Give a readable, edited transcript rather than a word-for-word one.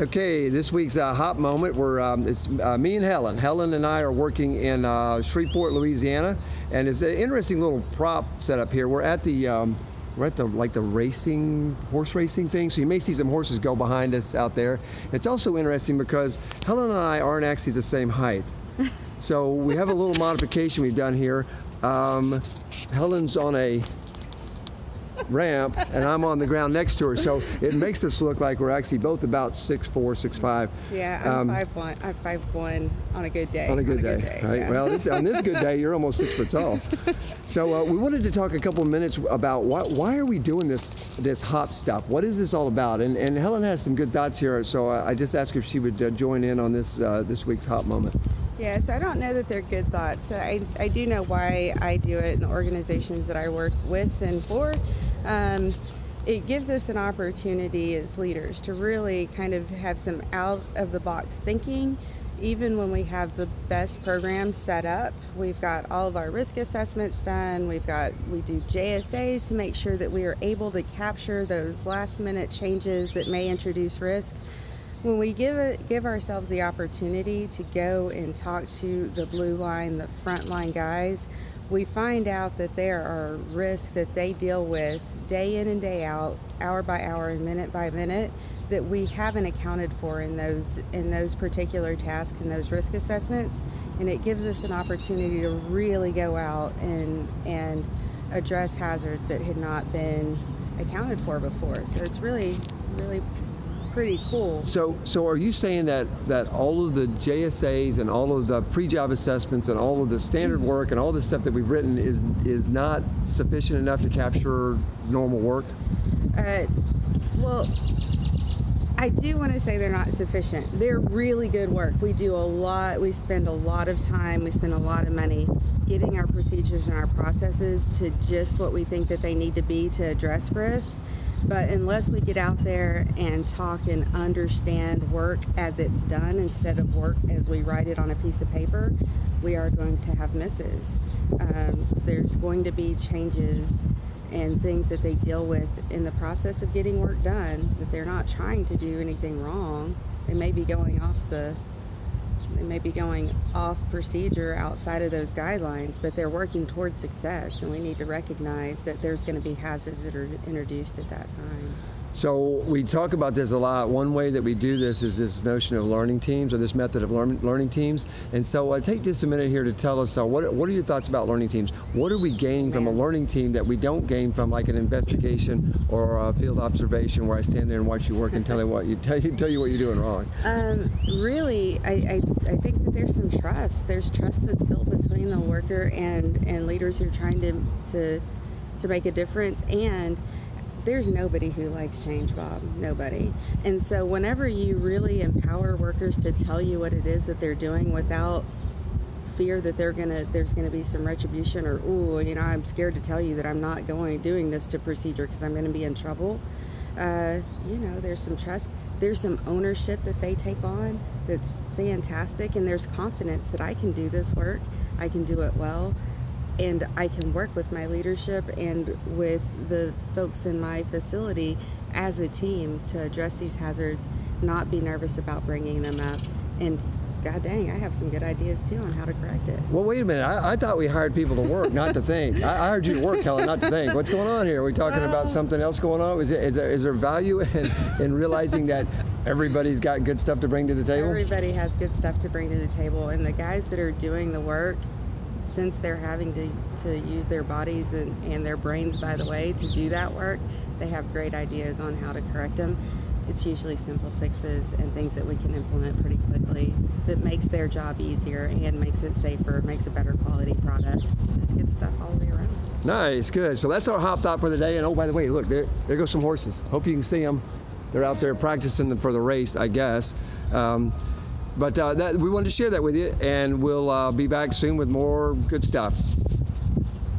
Okay, this week's hot moment. It's me and Helen. Helen and I are working in Shreveport, Louisiana, and it's an interesting little prop setup here. We're at the horse racing thing. So you may see some horses go behind us out there. It's also interesting because Helen and I aren't actually the same height. So we have a little modification we've done here. Helen's on a ramp and I'm on the ground next to her, so it makes us look like we're actually both about 6'4", 6'5". Yeah, I'm 5'1". I'm 5'1" on a good day. On a good day, right? Yeah. Well, on this good day, you're almost 6 foot tall. So we wanted to talk a couple of minutes about why are we doing this hop stuff? What is this all about? And Helen has some good thoughts here, so I just asked her if she would join in on this week's hop moment. Yes, I don't know that they're good thoughts. I do know why I do it in the organizations that I work with and for. It gives us an opportunity as leaders to really kind of have some out-of-the-box thinking. Even when we have the best programs set up, we've got all of our risk assessments done, we do JSAs to make sure that we are able to capture those last-minute changes that may introduce risk. When we give ourselves the opportunity to go and talk to the blue line, the frontline guys, we find out that there are risks that they deal with day in and day out, hour by hour and minute by minute, that we haven't accounted for in those particular tasks and those risk assessments. And it gives us an opportunity to really go out and address hazards that had not been accounted for before. So it's really, really pretty cool. So are you saying that all of the JSAs and all of the pre-job assessments and all of the standard work and all the stuff that we've written is not sufficient enough to capture normal work? Well, I do want to say they're not sufficient. They're really good work. We do a lot. We spend a lot of time. We spend a lot of money getting our procedures and our processes to just what we think that they need to be to address risk. But unless we get out there and talk and understand work as it's done instead of work as we write it on a piece of paper, we are going to have misses. There's going to be changes and things that they deal with in the process of getting work done, that they're not trying to do anything wrong. They may be going off procedure outside of those guidelines, but they're working towards success, and we need to recognize that there's going to be hazards that are introduced at that time. So we talk about this a lot. One way that we do this is this notion of learning teams, or this method of learning teams. And so take just a minute here to tell us, what are your thoughts about learning teams? What are we gaining from a learning team that we don't gain from like an investigation or a field observation where I stand there and watch you work and tell you what you're doing wrong? Really, I think that there's some trust. There's trust that's built between the worker and leaders who are trying to make a difference. And there's nobody who likes change, Bob. Nobody. And so whenever you really empower workers to tell you what it is that they're doing without fear that there's gonna be some retribution, or I'm scared to tell you that I'm not doing this to procedure because I'm gonna be in trouble. There's some trust. There's some ownership that they take on that's fantastic, and there's confidence that I can do this work. I can do it well. And I can work with my leadership and with the folks in my facility as a team to address these hazards, not be nervous about bringing them up. And God dang, I have some good ideas too on how to correct it. Well, wait a minute. I thought we hired people to work, not to think. I hired you to work, Helen, not to think. What's going on here? Are we talking about something else going on? Is there value in realizing that everybody's got good stuff to bring to the table? Everybody has good stuff to bring to the table. And the guys that are doing the work, since they're having to use their bodies and their brains, by the way, to do that work, they have great ideas on how to correct them. It's usually simple fixes and things that we can implement pretty quickly that makes their job easier and makes it safer, makes a better quality product. It's just good stuff all the way around. Nice, good. So that's our hop thought for the day. And oh, by the way, look, there go some horses. Hope you can see them. They're out there practicing for the race, I guess. But we wanted to share that with you, and we'll be back soon with more good stuff.